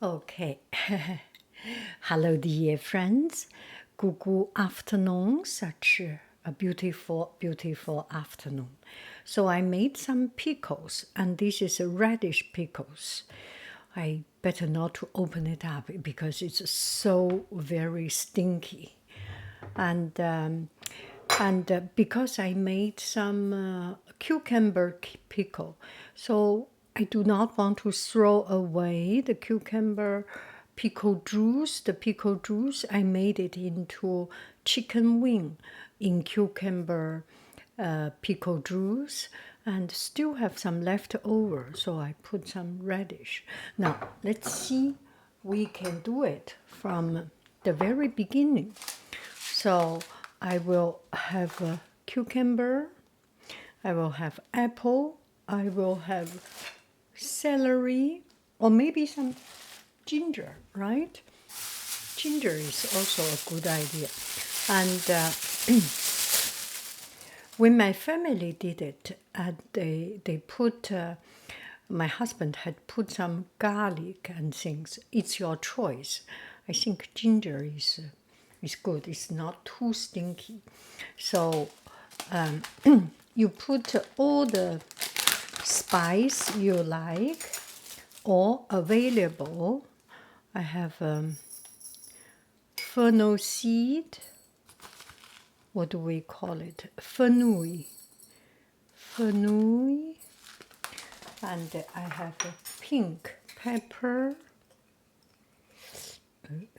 Okay. Hello, dear friends. Good afternoon. Such a beautiful, beautiful afternoon. So I made some pickles, and this is a radish pickles. I better not to open it up because it's so very stinky, and because I made some cucumber pickle, so I do not want to throw away the cucumber pickle juice. The pickle juice, I made it into chicken wing in cucumber pickle juice, and still have some left over, so I put some radish. Now let's see, we can do it from the very beginning. So I will have a cucumber, I will have apple, I will have celery, or maybe some ginger, right? Ginger is also a good idea. And when my family did it, they put, my husband had put some garlic and things. It's your choice. I think ginger is good. It's not too stinky. So you put all the spice you like or available. I have fennel seed. What do we call it? Fenouil. Fenouil. And I have a pink pepper. Cannot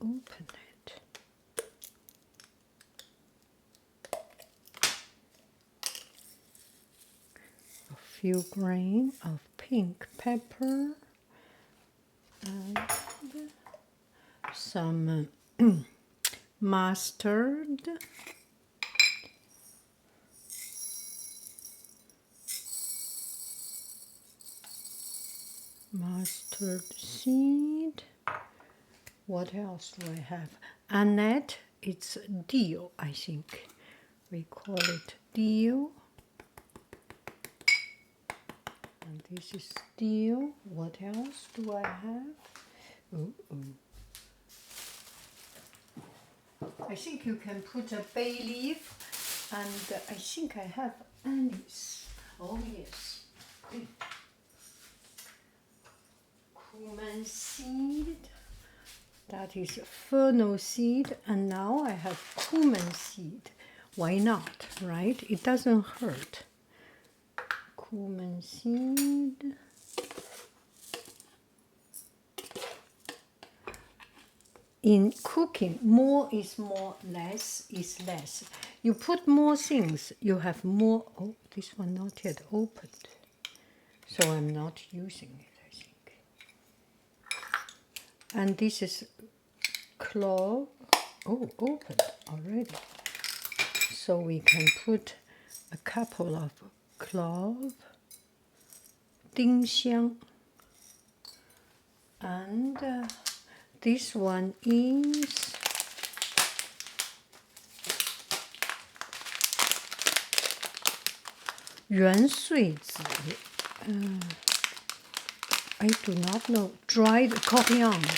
open it. A few grains of pink pepper and some mustard. Mustard seed. What else do I have? Annette, it's dill, I think. We call it dill. And this is dill. What else do I have? I think you can put a bay leaf, and I think I have anise. Oh yes. Cumin seed. That is fennel seed, and now I have cumin seed. Why not, right? It doesn't hurt. Cumin seed. In cooking, more is more, less is less. You put more things, you have more. Oh, this one not yet opened, so I'm not using it, I think. And this is clove. Oh, opened already. So we can put a couple of clove, 丁香, and this one is yuan sui zi. I do not know. Dried coriander.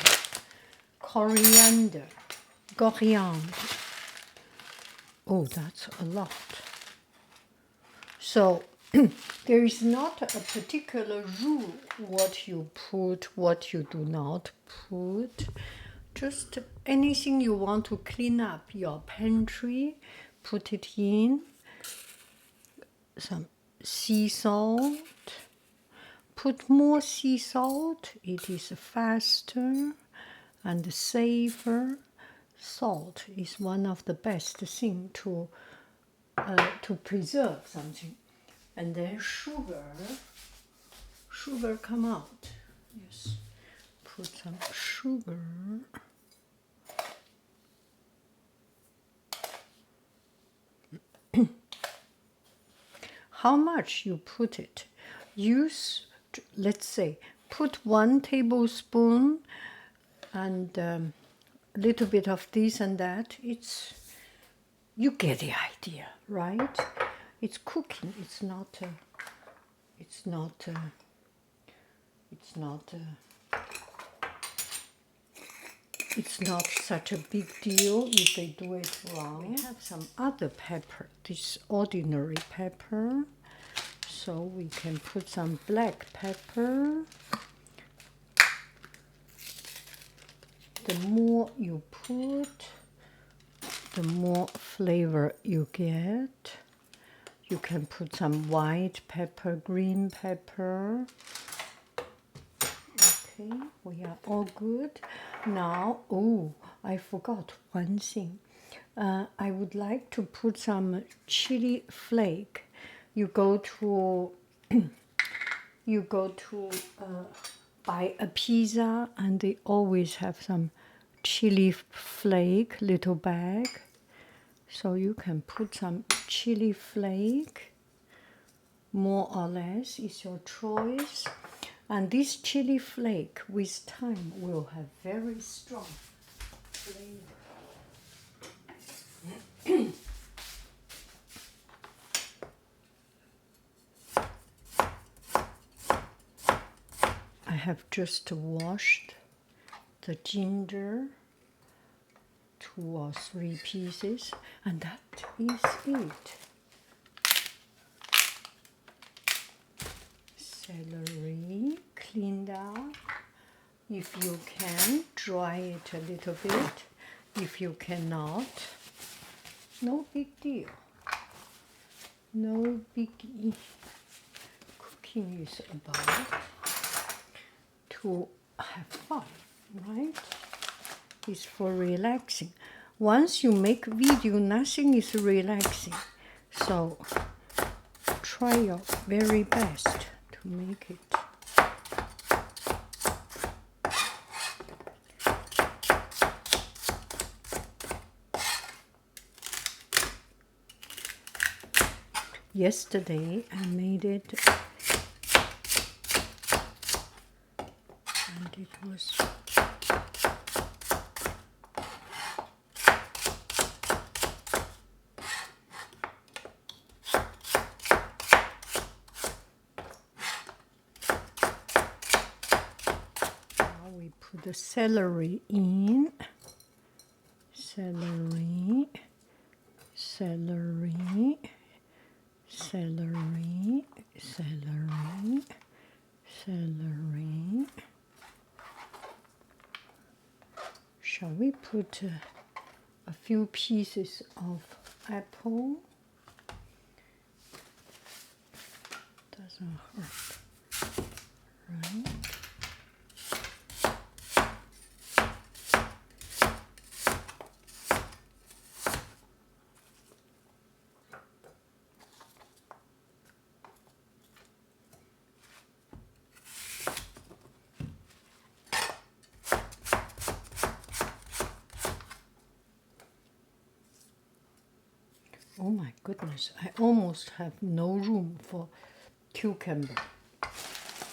Coriander. Oh, that's a lot. So there is not a particular rule what you put, what you do not put. Just anything you want to clean up your pantry, put it in. Some sea salt. Put more sea salt. It is faster and safer. Salt is one of the best things to preserve something. And then sugar come out. Yes, put some sugar. How much you put it? Use, let's say, put 1 tablespoon and a little bit of this and that. You get the idea, right? It's cooking. It's not it's not such a big deal if they do it wrong. We have some other pepper, this ordinary pepper. So we can put some black pepper. The more you put, the more flavor you get. You can put some white pepper, green pepper. Okay, we are all good. Now, oh, I forgot one thing. I would like to put some chili flake. You go to buy a pizza, and they always have some chili flake, little bag. So you can put some chili flake, more or less, is your choice. And this chili flake, with time, will have very strong flavor. I have just washed the ginger, 2 or 3 pieces, and that is it. Celery cleaned out. If you can, dry it a little bit. If you cannot, no big deal. No biggie. Cooking is about to have fun, right? It's for relaxing. Once you make video, nothing is relaxing. So try your very best to make it. Yesterday I made it, and it was put the celery in. Celery, celery, celery, celery, celery. Shall we put a few pieces of apple? Doesn't hurt, right? Oh my goodness, I almost have no room for cucumber,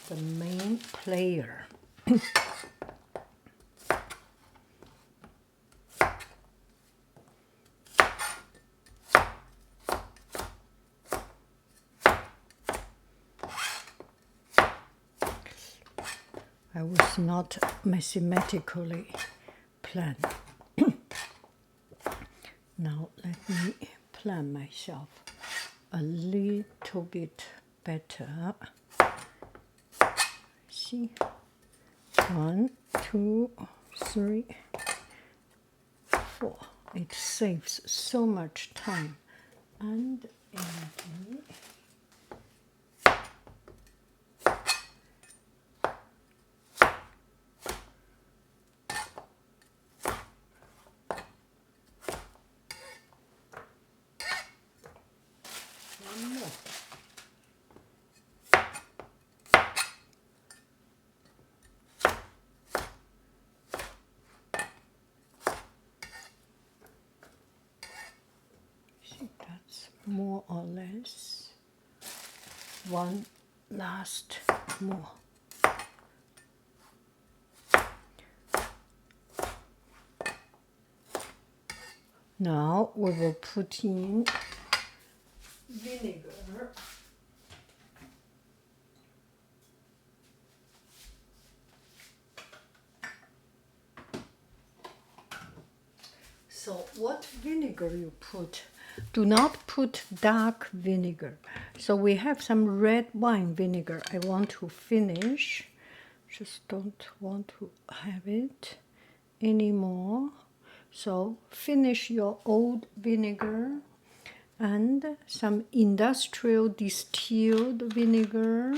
the main player. I was not mathematically planned. Now let me plan myself a little bit better. See, 1, 2, 3, 4. It saves so much time and energy. That's more or less. One last more. Now we will put in vinegar. So what vinegar you put? Do not put dark vinegar. So we have some red wine vinegar. I want to finish. Just don't want to have it anymore. So finish your old vinegar and some industrial distilled vinegar.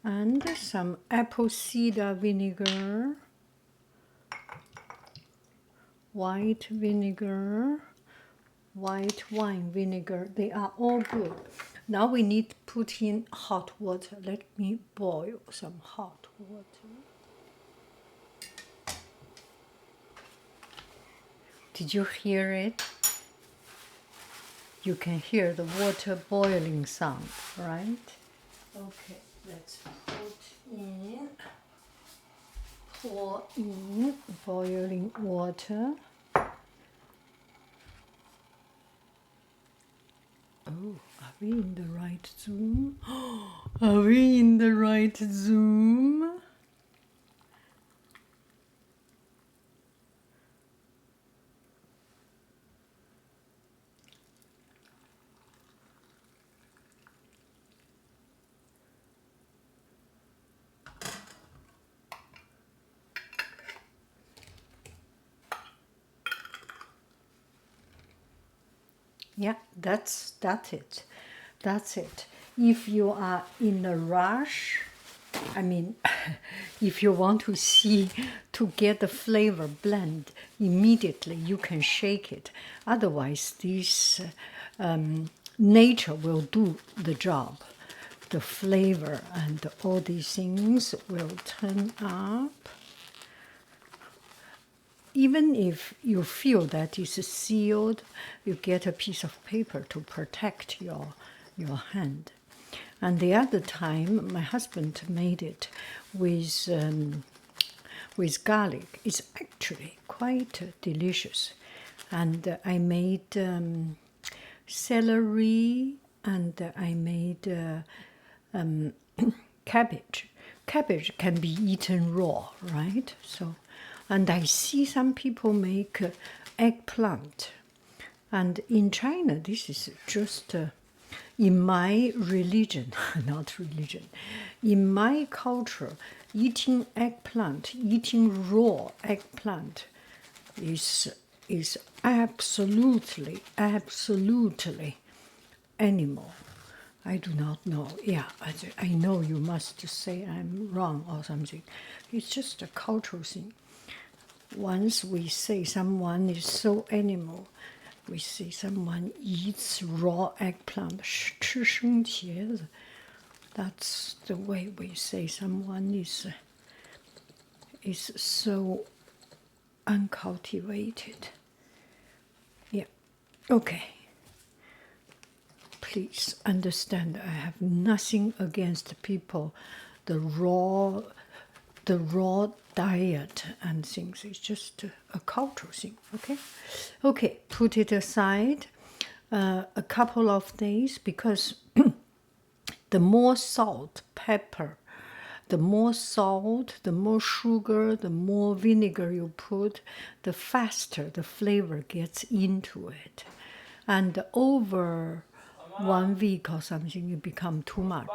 And some apple cider vinegar, white vinegar, white wine vinegar. They are all good. Now we need to put in hot water. Let me boil some hot water. Did you hear it? You can hear the water boiling sound, right? Okay, let's pour in boiling water. Oh, are we in the right zoom? Are we in the right zoom? Yeah, that's it. That's it. If you are in a rush, I mean, if you want to see to get the flavor blend immediately, you can shake it. Otherwise, this nature will do the job. The flavor and all these things will turn up. Even if you feel that it's sealed, you get a piece of paper to protect your hand. And the other time, my husband made it with garlic. It's actually quite delicious. And I made celery, and I made cabbage. Cabbage can be eaten raw, right? So, and I see some people make eggplant. And in China, this is just in my religion, not religion, in my culture, eating eggplant, eating raw eggplant is absolutely animal. I do not know. Yeah, I know you must say I'm wrong or something. It's just a cultural thing. Once we say someone is so animal, we say someone eats raw eggplant, 吃生茄子. That's the way we say someone is so uncultivated. Yeah, okay. Please understand, I have nothing against people, the raw diet and things. It's just a cultural thing. Okay, okay. Put it aside a couple of days, because the more salt, pepper, the more salt, the more sugar, the more vinegar you put, the faster the flavor gets into it. And over 1 week or something, it becomes too much.